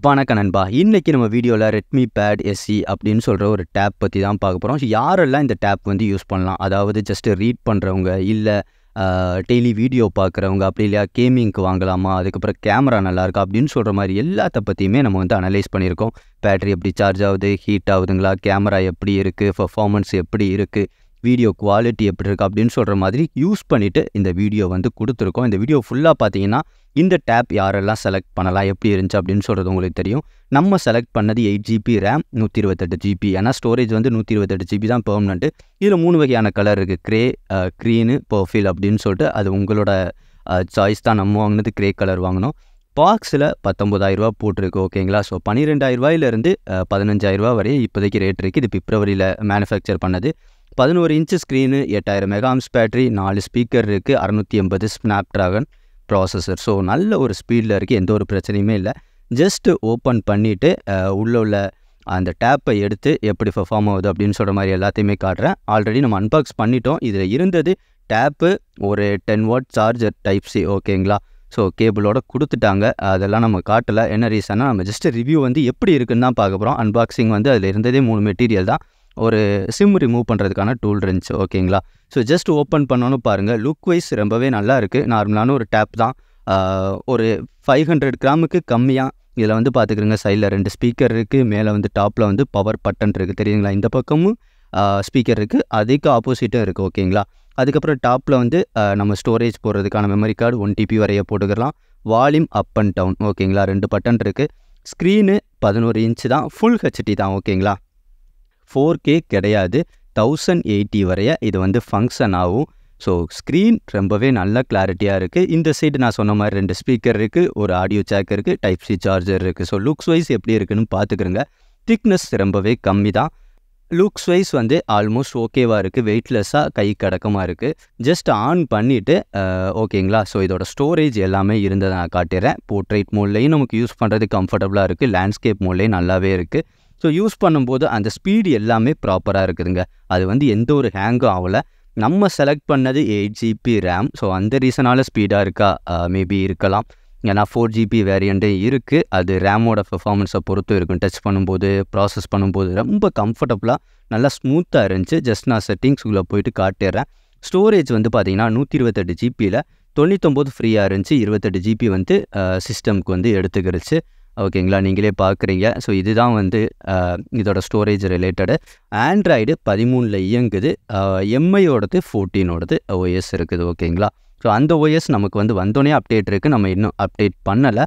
வணக்கம் நண்பா. இன்னைக்கு நம்ம வீடியோவில் ரெட்மி பேட் எஸ்இ அப்படின்னு சொல்கிற ஒரு டேப் பற்றி தான் பார்க்க போகிறோம். யாரெல்லாம் இந்த டேப் வந்து யூஸ் பண்ணலாம், அதாவது ஜஸ்ட்டு ரீட் பண்ணுறவங்க, இல்லை டெய்லி வீடியோ பார்க்குறவங்க, அப்படி இல்லையா கேமிங்க்கு வாங்கலாமா, அதுக்கப்புறம் கேமரா நல்லாயிருக்கா அப்படின்னு சொல்கிற மாதிரி எல்லாத்த பற்றியுமே நம்ம வந்து அனலைஸ் பண்ணியிருக்கோம். பேட்ரி எப்படி சார்ஜ் ஆகுது, ஹீட் ஆகுதுங்களா, கேமரா எப்படி இருக்குது, பர்ஃபார்மன்ஸ் எப்படி இருக்குது, வீடியோ குவாலிட்டி எப்படி இருக்குது அப்படின்னு சொல்கிற மாதிரி யூஸ் பண்ணிவிட்டு இந்த வீடியோ வந்து கொடுத்துருக்கோம். இந்த வீடியோ ஃபுல்லாக பார்த்தீங்கன்னா இந்த டேப் யாரெல்லாம் செலக்ட் பண்ணலாம், எப்படி இருந்துச்சு அப்படின்னு சொல்கிறது உங்களுக்கு தெரியும். நம்ம செலக்ட் பண்ணது 8GB ரேம் 128GB. ஏன்னா ஸ்டோரேஜ் வந்து 128GB தான் பெர்மனெண்ட்டு. இதில் 3 வகையான கலர் இருக்குது. க்ரே, க்ரீனு, பர்ஃபில் அப்படின்னு சொல்லிட்டு அது உங்களோட சாய்ஸ் தான். நம்ம வாங்கினது க்ரே கலர் வாங்கினோம். பாக்ஸில் 19,000 போட்டிருக்கு. ஓகேங்களா. ஸோ 12,000 15,000 வரை இப்போதைக்கு ரேட் இருக்குது. இது பிப்ரவரியில் மேனுஃபேக்சர் பண்ணது. 11 இன்ச்சு ஸ்க்ரீனு, 8000 மெகாஹார்ட்ஸ் பேட்டரி, 4 ஸ்பீக்கர் இருக்குது, 680 ஸ்னாப்ட்ராகன் ப்ராசஸர். ஸோ நல்ல ஒரு ஸ்பீடில் இருக்குது, எந்த ஒரு பிரச்சனையுமே இல்லை. ஜஸ்ட்டு ஓப்பன் பண்ணிவிட்டு உள்ள அந்த டேப்பை எடுத்து எப்படி பெர்ஃபார்ம் ஆகுது அப்படின்னு சொல்கிற மாதிரி எல்லாத்தையுமே காட்டுறேன். ஆல்ரெடி நம்ம அன்பாக்ஸ் பண்ணிட்டோம். இதில் இருந்தது டேப்பு, ஒரு 10 வாட் சார்ஜர் டைப் சி. ஓகேங்களா. ஸோ கேபிளோட கொடுத்துட்டாங்க. அதெல்லாம் நம்ம காட்டலை. என்ன ரீசன்னா, நம்ம ஜஸ்ட்டு ரிவ்யூ வந்து எப்படி இருக்குன்னு தான் பார்க்க போகிறோம். அன்பாக்சிங் வந்து அதில் இருந்ததே 3 மெட்டீரியல் தான். ஒரு சிம் ரிமூவ் பண்ணுறதுக்கான டூல் இருந்துச்சு. ஓகேங்களா. ஸோ ஜஸ்ட் ஓப்பன் பண்ணோன்னு பாருங்கள். லுக் வைஸ் ரொம்பவே நல்லா இருக்குது. நார்மலான ஒரு டேப் தான். ஒரு 500 கிராமுக்கு கம்மியாக இதில் வந்து பார்த்துக்கிறங்க. சைடில் 2 ஸ்பீக்கர் இருக்குது. மேலே வந்து டாப்பில் வந்து பவர் பட்டன் இருக்குது, தெரியுங்களா. இந்த பக்கமும் ஸ்பீக்கர் இருக்குது, அதுக்கு ஆப்போசிட்டும் இருக்குது. ஓகேங்களா. அதுக்கப்புறம் டாப்பில் வந்து நம்ம ஸ்டோரேஜ் போடுறதுக்கான மெமரி கார்டு 1 TB வரைய போட்டுக்கலாம். Volume up and down. ஓகேங்களா. 2 பட்டன் இருக்குது. ஸ்க்ரீனு 11 இன்ச்சு தான், ஃபுல் ஹெச்டி தான். ஓகேங்களா. 4K கிடையாது. 1080 வரைய இது வந்து ஃபங்க்ஷன் ஆகும். ஸோ ஸ்க்ரீன் ரொம்பவே நல்ல கிளாரிட்டியாக இருக்குது. இந்த சைடு நான் சொன்ன மாதிரி 2 ஸ்பீக்கர் இருக்குது, ஒரு ஆடியோ ஜாக் இருக்குது, டைப் சி சார்ஜர் இருக்குது. ஸோ லுக்ஸ் வைஸ் எப்படி இருக்குன்னு பார்த்துக்கிறங்க. திக்னஸ் ரொம்பவே கம்மி தான். லுக்ஸ் வைஸ் வந்து ஆல்மோஸ்ட் ஓகேவாக இருக்குது. வெயிட்லெஸ்ஸாக கை கடக்கமாக இருக்குது. ஜஸ்ட் ஆன் பண்ணிவிட்டு ஓகேங்களா. ஸோ இதோட ஸ்டோரேஜ் எல்லாமே இருந்ததை நான் காட்டிடுறேன். போர்ட்ரேட் மோட்லேயும் நமக்கு யூஸ் பண்ணுறது கம்ஃபர்டபுளாக இருக்குது. லேண்ட்ஸ்கேப் மோட்லேயும் நல்லாவே இருக்குது. ஸோ யூஸ் பண்ணும்போது அந்த ஸ்பீடு எல்லாமே ப்ராப்பராக இருக்குதுங்க. அது வந்து எந்த ஒரு ஹேங்கும் ஆகலை. நம்ம செலக்ட் பண்ணது 8GB ரேம். ஸோ அந்த ரீசனால் ஸ்பீடாக இருக்கா, மேபி இருக்கலாம். ஏன்னா 4GB வேரியண்ட்டு இருக்குது. அது ரேமோட பெர்ஃபார்மன்ஸை பொறுத்து இருக்கும். டச் பண்ணும்போது, ப்ராசஸ் பண்ணும்போது ரொம்ப கம்ஃபர்டபுளாக நல்லா ஸ்மூத்தாக இருந்துச்சு. ஜஸ்ட் நான் செட்டிங்ஸ்குள்ளே போயிட்டு காட்டிடுறேன். ஸ்டோரேஜ் வந்து பார்த்திங்கன்னா 128GBயில் 99 ஃப்ரீயாக இருந்துச்சு. 28GB வந்து சிஸ்டம்க்கு வந்து எடுத்துக்கிடுச்சு. ஓகேங்களா. நீங்களே பார்க்குறீங்க. ஸோ இதுதான் வந்து இதோட ஸ்டோரேஜ் ரிலேட்டடு. ஆண்ட்ராய்டு 13ல் இயங்குது. எம்ஐயோடது 14ஓடது ஓஎஸ் இருக்குது. ஓகேங்களா. ஸோ அந்த ஓஎஸ் நமக்கு வந்து வந்தோடனே அப்டேட் இருக்குது. நம்ம இன்னும் அப்டேட் பண்ணலை,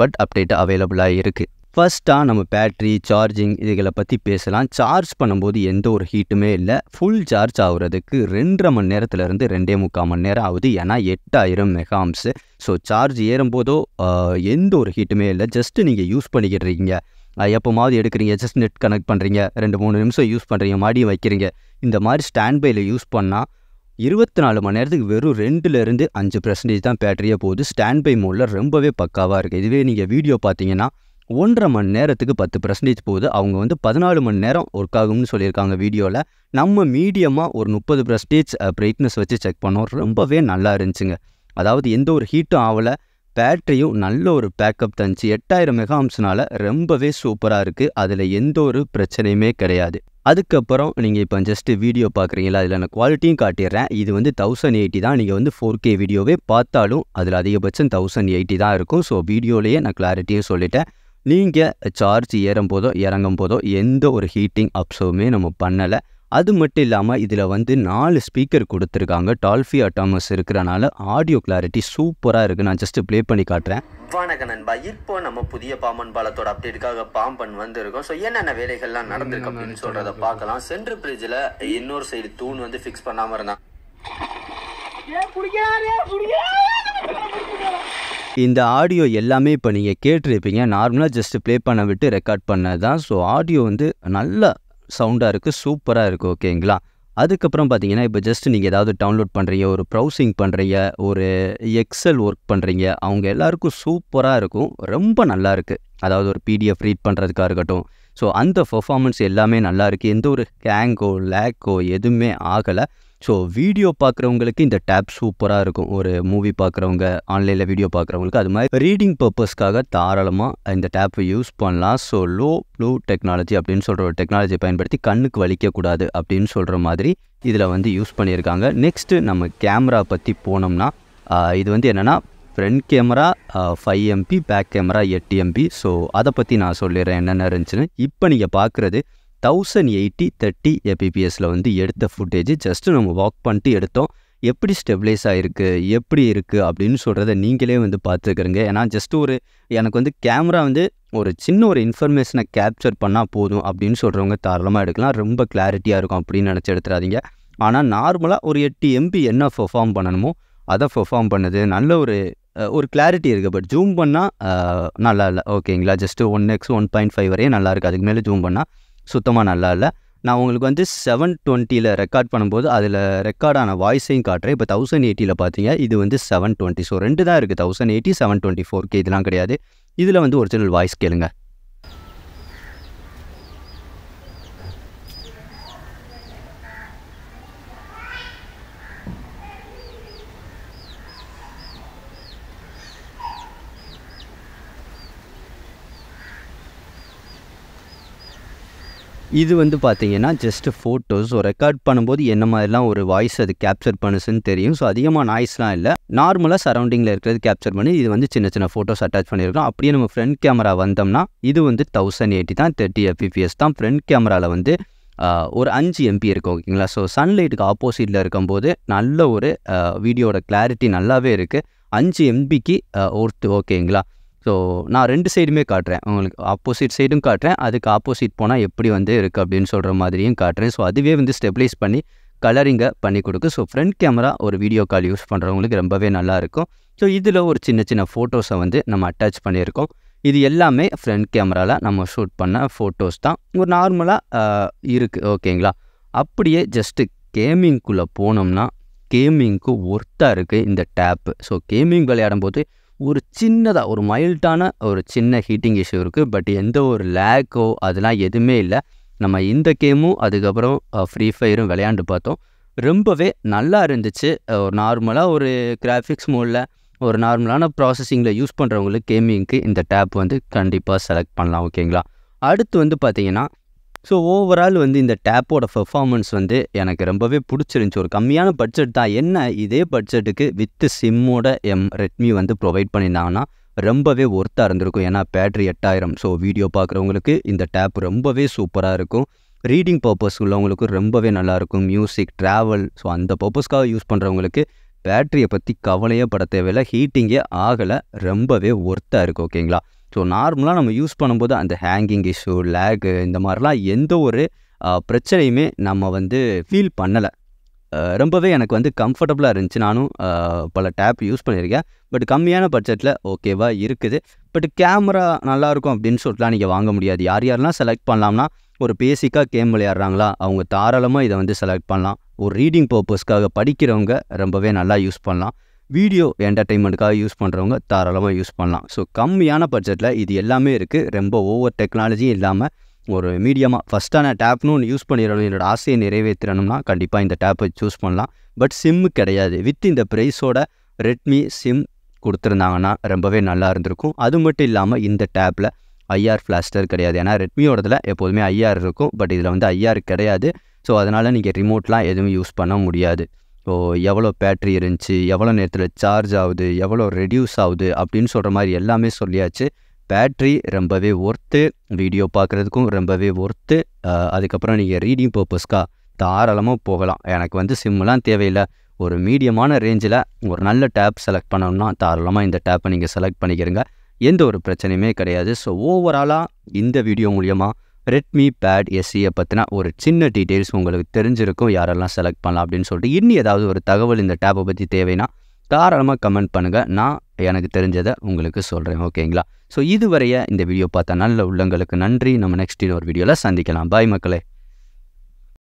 பட் அப்டேட் அவைலபிளாக இருக்குது. ஃபர்ஸ்ட்டாக நம்ம பேட்ரி, சார்ஜிங் இதுகளை பற்றி பேசலாம். சார்ஜ் பண்ணும்போது எந்த ஒரு ஹீட்டுமே இல்லை. ஃபுல் சார்ஜ் ஆகுறதுக்கு 2.5 மணி நேரத்துலேருந்து 2.25 மணி நேரம் ஆகுது. ஏன்னா 8000 மெகாஹார்ட்ஸு. ஸோ சார்ஜ் ஏறும்போதோ எந்த ஒரு ஹீட்டுமே இல்லை. ஜஸ்ட்டு நீங்கள் யூஸ் பண்ணிக்கிட்டு இருக்கீங்க, எப்போமாவது எடுக்கிறீங்க, ஜஸ்ட் நெட் கனெக்ட் பண்ணுறீங்க, 2-3 நிமிஷம் யூஸ் பண்ணுறீங்க, மறுபடியும் வைக்கிறீங்க. இந்த மாதிரி ஸ்டாண்ட் பையில் யூஸ் பண்ணால் 24 மணி நேரத்துக்கு வெறும் 2லேருந்து 5% தான் பேட்டரியே போகுது. ஸ்டாண்ட் பை மோடில் ரொம்பவே பக்காவாக இருக்குது. இதுவே நீங்கள் வீடியோ பார்த்தீங்கன்னா 1.5 மணி நேரத்துக்கு 10% போகுது. அவங்க வந்து 14 மணி நேரம் ஒர்க் ஆகும்னு சொல்லியிருக்காங்க வீடியோவில். நம்ம மீடியமாக ஒரு 30% பிரைட்னஸ் வச்சு செக் பண்ணோம். ரொம்பவே நல்லா இருந்துச்சுங்க. அதாவது எந்த ஒரு ஹீட்டும் ஆகலை. பேட்டரியும் நல்ல ஒரு பேக்கப் தந்துச்சு. 8000 மெகாஹார்ட்ஸ்னால ரொம்பவே சூப்பராக இருக்குது. அதில் எந்த ஒரு பிரச்சனையுமே கிடையாது. அதுக்கப்புறம் நீங்கள் இப்போ ஜஸ்ட்டு வீடியோ பார்க்குறீங்களா, அதில் நான் குவாலிட்டியும் காட்டிடுறேன். இது வந்து 1080 தான். நீங்கள் வந்து 4K வீடியோவே பார்த்தாலும் அதில் அதிகபட்சம் 1080 தான் இருக்கும். ஸோ வீடியோலேயே நான் கிளாரிட்டியும் சொல்லிட்டேன். நீங்கள் சார்ஜ் ஏறும் போதோ இறங்கும் போதோ எந்த ஒரு ஹீட்டிங் அப்ஸுமே நம்ம பண்ணலை. அது மட்டும் இல்லாமல் இதில் வந்து 4 ஸ்பீக்கர் கொடுத்துருக்காங்க. டால்ஃபி அட்டாமஸ் இருக்கிறனால ஆடியோ கிளாரிட்டி சூப்பராக இருக்குது. நான் ஜஸ்ட்டு ப்ளே பண்ணி காட்டுறேன். வணக்கம் நண்பா. இப்போ நம்ம புதிய பாம்பன் பாலத்தோட அப்டேட்டுக்காக பாம்பன் வந்திருக்கோம். ஸோ என்னென்ன வேலைகள்லாம் நடந்திருக்கு அப்படின்னு சொல்கிறத பார்க்கலாம். சென்ட்ரல் பிரிட்ஜில் இன்னொரு சைடு தூண் வந்து ஃபிக்ஸ் பண்ணாமல் இருந்தான். இந்த ஆடியோ எல்லாமே இப்போ நீங்கள் கேட்டிருப்பீங்க. நார்மலாக ஜஸ்ட்டு ப்ளே பண்ண விட்டு ரெக்கார்ட் பண்ணது தான். ஸோ ஆடியோ வந்து நல்ல சவுண்டாக இருக்குது, சூப்பராக இருக்குது. ஓகேங்களா. அதுக்கப்புறம் பார்த்தீங்கன்னா, இப்போ ஜஸ்ட்டு நீங்கள் ஏதாவது டவுன்லோட் பண்ணுறீங்க, ஒரு ப்ரௌசிங் பண்ணுறீங்க, ஒரு எக்ஸல் ஒர்க் பண்ணுறீங்க, அவங்க எல்லாருக்கும் சூப்பராக இருக்கும். ரொம்ப நல்லா இருக்குது. அதாவது ஒரு PDF ரீட் பண்ணுறதுக்காக இருக்கட்டும். ஸோ அந்த பெர்ஃபார்மன்ஸ் எல்லாமே நல்லா இருக்குது. எந்த ஒரு ஹேங்கோ லேக்கோ எதுவுமே ஆகலை. ஸோ வீடியோ பார்க்குறவங்களுக்கு இந்த டேப் சூப்பராக இருக்கும். ஒரு மூவி பார்க்குறவங்க, ஆன்லைனில் வீடியோ பார்க்குறவங்களுக்கு அது மாதிரி ரீடிங் பர்பஸ்க்காக தாராளமாக இந்த டேப்பை யூஸ் பண்ணலாம். ஸோ லோ ப்ளூ டெக்னாலஜி அப்படின்னு சொல்கிற ஒரு டெக்னாலஜியை பயன்படுத்தி கண்ணுக்கு வலிக்கக்கூடாது அப்படின்னு சொல்கிற மாதிரி இதில் வந்து யூஸ் பண்ணியிருக்காங்க. நெக்ஸ்ட்டு நம்ம கேமரா பற்றி போனோம்னா இது வந்து என்னென்னா front camera 5 MP, back camera 8 MP. So அதை பற்றி நான் சொல்லிடுறேன் என்னென்ன இருந்துச்சுன்னு. இப்போ நீங்கள் பார்க்குறது 1080 30 fpsல வந்து எடுத்த ஃபுட்டேஜ். ஜஸ்ட்டு நம்ம வாக் பண்ணிட்டு எடுத்தோம். எப்படி ஸ்டெபிலைஸ் ஆகிருக்கு, எப்படி இருக்குது அப்படின்னு சொல்கிறத நீங்களே வந்து பார்த்துக்கிறங்க. ஏன்னா ஜஸ்ட்டு எனக்கு வந்து கேமரா வந்து ஒரு சின்ன ஒரு இன்ஃபர்மேஷனை கேப்சர் பண்ணால் போதும் அப்படின்னு சொல்கிறவங்க தாராளமாக எடுக்கலாம். ரொம்ப கிளாரிட்டியாக இருக்கும் அப்படின்னு நினச்சி எடுத்துடாதீங்க. ஆனால் நார்மலாக ஒரு 8 MB என்ன பெர்ஃபார்ம் பண்ணணுமோ அதை பெர்ஃபார்ம் பண்ணுது. நல்ல ஒரு கிளாரிட்டி இருக்குது. பட் ஜூம் பண்ணால் நல்லா இல்லை. ஓகேங்களா, ஜஸ்ட்டு 1x 1.5 வரையே நல்லாயிருக்கு. அதுக்கு மேலே ஜூம் பண்ணால் சுத்தமாக நல்லா இல்லை. நான் உங்களுக்கு வந்து 720ல் ரெக்கார்ட் பண்ணும்போது அதில் ரெக்கார்டான வாய்ஸையும் காட்டுறேன். இப்போ 1080ல் பார்த்தீங்க, இது வந்து 720. ஸோ 2 தான் இருக்குது, 1080 720 4K இதெல்லாம் கிடையாது. இதில் வந்து ஒரிஜினல் வாய்ஸ் கேளுங்க. இது வந்து பார்த்தீங்கன்னா ஜஸ்ட்டு ஃபோட்டோஸ். ஸோ ரெக்கார்ட் பண்ணும்போது என்ன மாதிரிலாம் ஒரு வாய்ஸ் அது கேப்சர் பண்ணுச்சுன்னு தெரியும். ஸோ அதிகமாக நாய்ஸ்லாம் இல்லை, நார்மலாக சரௌண்டிங்கில் இருக்கிறது கேப்சர் பண்ணி இது வந்து சின்ன சின்ன ஃபோட்டோஸ் அட்டாச் பண்ணியிருக்கோம். அப்படியே நம்ம ஃப்ரண்ட் கேமரா வந்தோம்னா இது வந்து 1080 தான், 30 fps தான். ஃப்ரண்ட் கேமராவில் வந்து ஒரு 5 MP இருக்குது. ஓகேங்களா, ஸோ சன்லைட்டுக்கு ஆப்போசிட்டில் இருக்கும்போது நல்ல ஒரு வீடியோட கிளாரிட்டி நல்லாவே இருக்குது. 5 MBக்கு ஒர்த்து. ஓகேங்களா, ஸோ நான் 2 சைடுமே காட்டுறேன் உங்களுக்கு. ஆப்போசிட் சைடும் காட்டுறேன், அதுக்கு ஆப்போசிட் போனால் எப்படி வந்து இருக்குது அப்படின்னு சொல்கிற மாதிரியும் காட்டுறேன். ஸோ அதுவே வந்து ஸ்டெபிலைஸ் பண்ணி கலரிங்கை பண்ணி கொடுக்கு. ஸோ ஃப்ரண்ட் கேமரா ஒரு வீடியோ கால் யூஸ் பண்ணுறவங்களுக்கு ரொம்பவே நல்லாயிருக்கும். ஸோ இதில் ஒரு சின்ன சின்ன ஃபோட்டோஸை வந்து நம்ம அட்டாச் பண்ணியிருக்கோம். இது எல்லாமே ஃப்ரண்ட் கேமராவில் நம்ம ஷூட் பண்ண ஃபோட்டோஸ் தான். ஒரு நார்மலாக இருக்குது. ஓகேங்களா, அப்படியே ஜஸ்ட்டு கேமிங்குள்ளே போனோம்னா கேமிங்க்கு ஒர்த்தாக இருக்குது இந்த டேப்பு. ஸோ கேமிங் விளையாடும்போது ஒரு சின்னதாக ஒரு மைல்டான ஒரு சின்ன ஹீட்டிங் இஷ்யூ இருக்குது. பட் எந்த ஒரு லேக்கோ அதெல்லாம் எதுவுமே இல்லை. நம்ம இந்த கேமும் அதுக்கப்புறம் ஃப்ரீ ஃபயரும் விளையாண்டு பார்த்தோம். ரொம்பவே நல்லா இருந்துச்சு. ஒரு நார்மலாக ஒரு கிராஃபிக்ஸ் மோடில் ஒரு நார்மலான ப்ராசஸிங்கில் யூஸ் பண்ணுறவங்களுக்கு கேமிங்க்கு இந்த டேப் வந்து கண்டிப்பாக செலக்ட் பண்ணலாம். ஓகேங்களா, அடுத்து வந்து பார்த்தீங்கன்னா ஸோ ஓவரால் வந்து இந்த டேப்போட பெர்ஃபார்மன்ஸ் வந்து எனக்கு ரொம்பவே பிடிச்சிருந்துச்சி. ஒரு கம்மியான பட்ஜெட் தான். என்ன இதே பட்ஜெட்டுக்கு வித்து சிம்மோட ரெட்மி வந்து ப்ரொவைட் பண்ணியிருந்தாங்கன்னா ரொம்பவே ஒர்த்தாக இருந்திருக்கும். ஏன்னா பேட்ரி 8000. ஸோ வீடியோ பார்க்குறவங்களுக்கு இந்த டேப் ரொம்பவே சூப்பராக இருக்கும். ரீடிங் பர்பஸ் உள்ளவங்களுக்கு ரொம்பவே நல்லாயிருக்கும். மியூசிக், ட்ராவல், ஸோ அந்த பர்பஸ்க்காக யூஸ் பண்ணுறவங்களுக்கு பேட்ரியை பற்றி கவலையே பட தேவையில்லை. ஹீட்டிங்கே ஆகலை, ரொம்பவே ஒர்த்தாக இருக்குது. ஓகேங்களா, ஸோ நார்மலாக நம்ம யூஸ் பண்ணும்போது அந்த ஹேங்கிங் இஷ்யூ, லேகு இந்த மாதிரிலாம் எந்த ஒரு பிரச்சனையுமே நம்ம வந்து ஃபீல் பண்ணலை. ரொம்பவே எனக்கு வந்து கம்ஃபர்டபுளாக இருந்துச்சு. நானும் பல டேப் யூஸ் பண்ணியிருக்கேன். பட் கம்மியான பட்ஜெட்டில் ஓகேவா இருக்குது. பட் கேமரா நல்லாயிருக்கும் அப்படின்னு சொல்லிட்டுலாம் நீங்கள் வாங்க முடியாது. யாரெல்லாம் செலக்ட் பண்ணலாம்னா ஒரு பேசிக்காக கேம் விளையாடுறாங்களா அவங்க தாராளமாக இதை வந்து செலக்ட் பண்ணலாம். ஒரு ரீடிங் பர்பஸ்க்காக படிக்கிறவங்க ரொம்பவே நல்லா யூஸ் பண்ணலாம். வீடியோ என்டர்டெயின்மெண்ட்டுக்காக யூஸ் பண்ணுறவங்க தாராளமாக யூஸ் பண்ணலாம். ஸோ கம்மியான பட்ஜெட்டில் இது எல்லாமே இருக்குது. ரொம்ப ஓவர் டெக்னாலஜியும் இல்லாமல் ஒரு மீடியமாக ஃபஸ்ட்டான டேப்னு ஒன்று யூஸ் பண்ணிடணும். என்னோடய ஆசையை நிறைவேற்றணும்னா கண்டிப்பாக இந்த டேப்பை சூஸ் பண்ணலாம். பட் சிம்மு கிடையாது. வித் இந்த ப்ரைஸோட ரெட்மி சிம் கொடுத்துருந்தாங்கன்னா ரொம்பவே நல்லா இருந்திருக்கும். அது மட்டும் இல்லாமல் இந்த டேப்பில் ஐஆர் ஃப்ளாஸ்டர் கிடையாது. ஏன்னா ரெட்மியோடதில் எப்போதுமே ஐஆர் இருக்கும். பட் இதில் வந்து ஐஆர் கிடையாது. ஸோ அதனால் நீங்கள் ரிமோட்லாம் எதுவும் யூஸ் பண்ண முடியாது. ஸோ எவ்வளோ பேட்ரி இருந்துச்சு, எவ்வளோ நேரத்தில் சார்ஜ் ஆகுது, எவ்வளோ ரெடியூஸ் ஆகுது அப்படின்னு சொல்கிற மாதிரி எல்லாமே சொல்லியாச்சு. பேட்ரி ரொம்பவே ஒர்த்து, வீடியோ பார்க்குறதுக்கும் ரொம்பவே ஒர்த்து. அதுக்கப்புறம் நீங்கள் ரீடிங் பர்பஸ்க்காக தாராளமாக போகலாம். எனக்கு வந்து சிம்முலாம் தேவையில்லை. ஒரு மீடியமான ரேஞ்சில் ஒரு நல்ல டேப் செலக்ட் பண்ணணும்னா தாராளமாக இந்த டேப்பை நீங்கள் செலக்ட் பண்ணிக்கிறங்க. எந்த ஒரு பிரச்சனையுமே கிடையாது. ஸோ ஓவராலாக இந்த வீடியோ மூலியமாக ரெட்மி பேட் எஸ்சியை பற்றின ஒரு சின்ன டீட்டெயில்ஸ் உங்களுக்கு தெரிஞ்சிருக்கும். யாரெல்லாம் செலக்ட் பண்ணலாம் அப்படின்னு சொல்லிட்டு இன்னும் ஏதாவது ஒரு தகவல் இந்த டேப்பை பற்றி தேவைன்னா தாராளமாக கமெண்ட் பண்ணுங்கள். நான் எனக்கு தெரிஞ்சதை உங்களுக்கு சொல்கிறேன். ஓகேங்களா, ஸோ இதுவரைய இந்த வீடியோ பார்த்த நல்ல உள்ளங்களுக்கு நன்றி. நம்ம நெக்ஸ்ட் ஒரு வீடியோவில் சந்திக்கலாம். பாய் மக்களே.